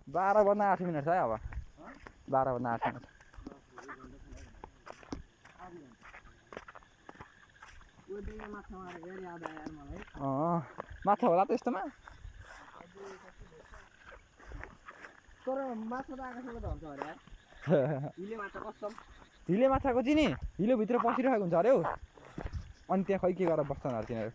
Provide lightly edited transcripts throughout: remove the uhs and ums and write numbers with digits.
12 बज्न 8 minute छ है अब 12 बज्न 8 मिनट माछा होला त यस्तोमा तर माछा त आकाशबाट झर्छ अरे यार हिले माछा कसम हिले माछाको चाहिँ नि हिलो भित्र पसिरहेको हुन्छ अरे हौ अनि त्यहाँ खै के गरेर बस्छन् अरे तिनीहरू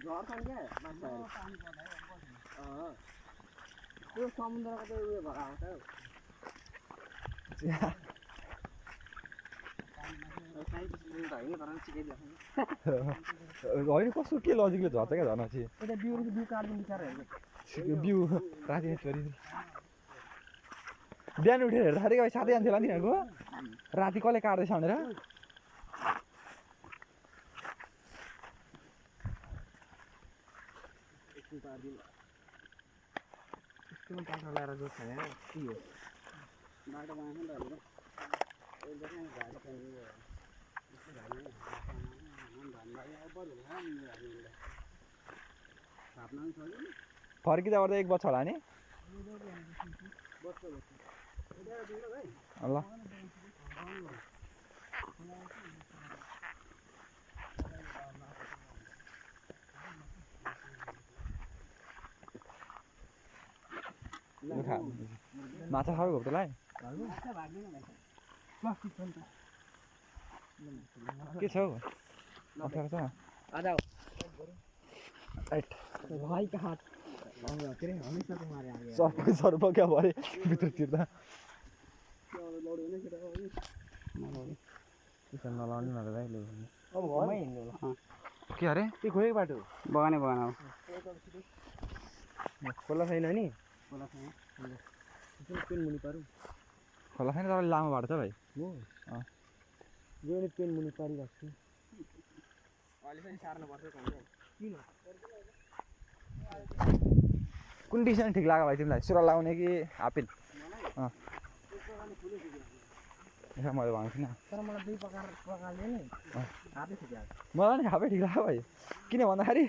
झर्छन् क्या माछाहरू त्यो समुद्रको चाहिँ उयो भएर आउँछ होइन कस्तो के लजिकले झर्छ क्या झर्न चाहिँ यता बिउ काट्नु बिचाराहरू बिउ राति छोरी बिहान उठेर हेर्दाखेरि अब साथै जान्थ्यो होला नि तिनीहरूको राति कसले काट्दैछ भनेर बाटो लगाएर जोड्छ यहाँ के हो बाटो बनाएको नि त फर्किँदा गर्दा 1 बज्छ होला नि ल माछा खाएको तँलाई के छ हौ अप्ठ्यारो छ राइट भाइ कहाँ के अरे हमेसा तुम्हारे आगे सर्प क्या भरे भित्र चिर्दा नलाउने भनेर अहिले के अरे त्यो खोएको बाटो बगाने हो खोला छैन नि खोला छैन पेन मुनि पारौँ खोला छैन तर लामो बाटो छ भाइ हो यो नि पेन मुनि पारिरहेको छु अहिले पनि सार्नुपर्छ किन कुन डिसिजन ठिक लाग्यो भाइ तिमीलाई सुरा लगाउने कि आपिल मैले भनेको थिइनँ तर मलाई दुई प्रकारले नै हातै ठिक लाग्यो मलाई नि हाफै ठिक लाग्यो भाइ किन भन्दाखेरि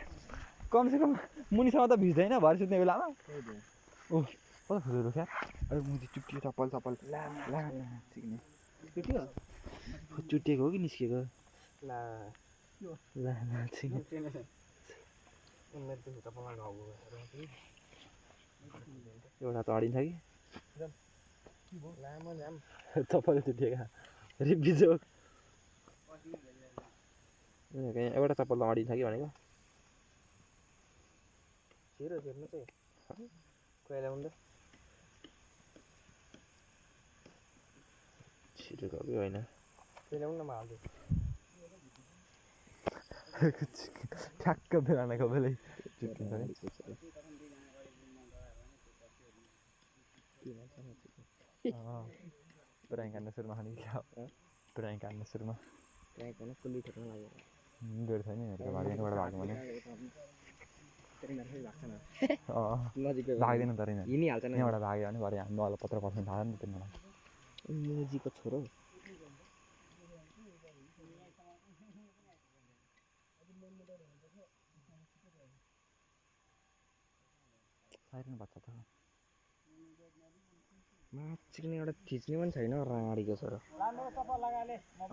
कमसेकम मुनिसम्म त भिज्दैन भरि सुत्ने बेलामा ओ कता फुलेको क्या अरे मुनि चुट्टियो चप्पल ला ठिक्ने चुट्टिएको हो कि निस्किएको ला ठिक्ने एउटा त अडिन्छ कि चप्पल चुट्टिएका रिबिजोक एउटा चप्पल त अडिन्छ कि भनेको छिरो छिर्नु चाहिँ कोही ल्याउनु छिटो कि होइन कोही ल्याउनु न म हाल्छु ठ्याक्क बेलानाको बेलै चुट्टिन्छ नि पुराइ काट्न सुरुमा खाने क्या पुराइ काट्न सुरुमा फुल्ली ठेक्न लाग्यो बेर छैन एउटा भएको भने भाग्दैन तर हिँडिहाल्छ नि यहाँबाट भाग्यो भने भरे हाम्रो अलग पत्र पर्छ थाहा नि तिमीलाई मुजीको छोरो साइरन बच्चा त माछिक्ने एउटा थिच्ने पनि छैन राँडीको छोरो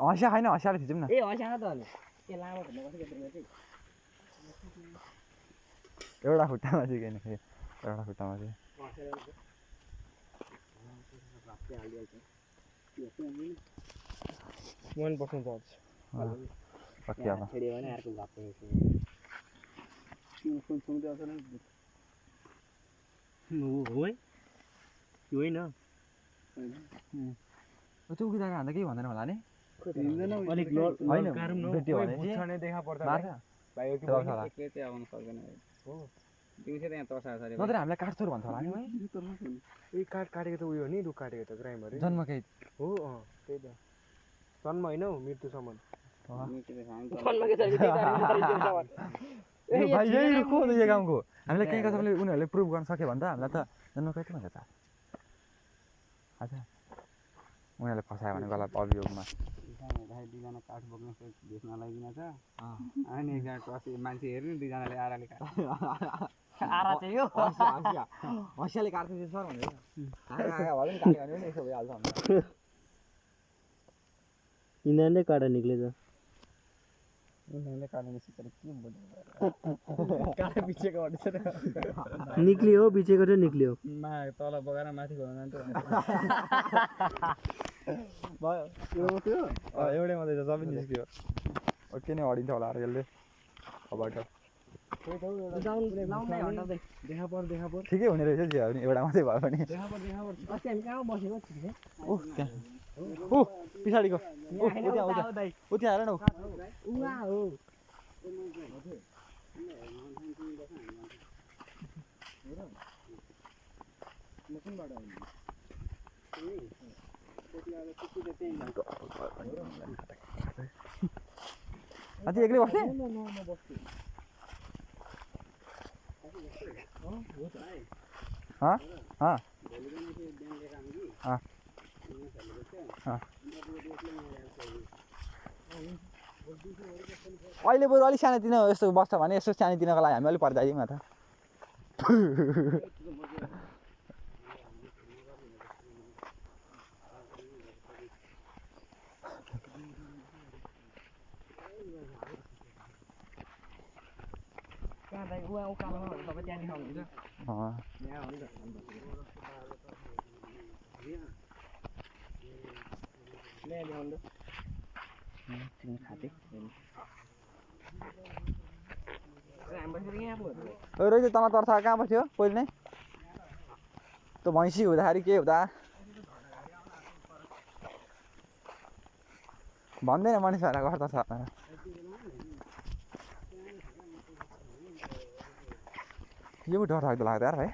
हँसिया छैन हँसियाले थिचौँ न ए हँसिया त अनि ए लामो भन्नुपर्छ चाहिँ एउटा खुट्टामा चाहिँ किन एउटा खुट्टामा चाहिँ मन बस्नु पर्छ पक्की अब छेड्यो भने अर्को घाप्ने हो है होइन त्यो उकिँदाको हान्दा केही भन्दैन होला नि अलिक होइन भेट्यो भने नत्र हामीलाई काट्छोर भन्छ होला नि है काटेको त उयो नि रुख काटेको त क्राइम अरे जन्मकै हो त्यही त जन्म होइन हौ मृत्युसम्म भाइ यही रुख हो यो गाउँको हामीलाई कहीँ कसैले उनीहरूले प्रुभ गर्न सक्यो भने त हामीलाई त जन्मकै त भन्छ त अच्छा उनीहरूले फसायो भने गलत अभियोगमा हेर्दाखेरि दुईजना काठ बोक्ने भेष नलाइकन छ अनि एकजना टस मान्छे हेर्ने दुईजनाले आराले काट्छ आरा चाहिँ हो हँसियाले काट्छ सर भनेर भए पनि काट्यो भने पनि यसो भइहाल्छ भनेर यिनीहरूले काँडा निक्लेछ उनीहरूले काट्नु सिकेर के बोल्नु काँडा पिछेको भन्दैछ निक्लियो बिचेको चाहिँ निक्लियो तल बगाएर माथि खोल्न जान्थ्यो भयो एउटै मात्रै छ सबै निस्क्यो के नै हडिन्छ होला अरे यसले अबाट ठिकै हुने रहेछ जे भने एउटा मात्रै भयो भने ओ त्यहाँ ओ पछाडिको ऊ त्यहाँ हेर न अझै एक्लै बस्ने अहिले बरु अलिक सानोतिनो यस्तो बस्छ भने यसो सानोतिनोको लागि हामी अलिक पर जाइदिउँ न त रहेछ तल तर्छ कहाँ बस्थ्यो पहिले नै त्यो भैँसी हुँदाखेरि के हुँदा भन्दैन मानिसहरूलाई गर्दा छ यो डर लाग्दो लाग्दा यार भाइ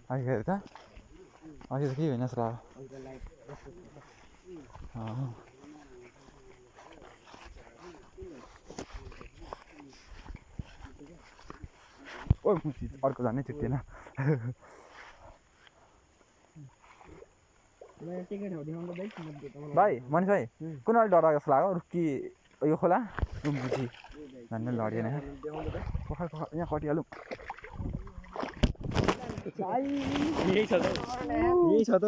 अहिले त अहिले त केही होइन जस्तो लाग्यो ओ अर्को जानै चित्तेन भाइ मनिष भाइ कुन अलिक डर लाग्यो जस्तो लाग्यो रुक्की यो खोला रुम्बुची झन् लडिएन यहाँ कटिहालौँ यही छ त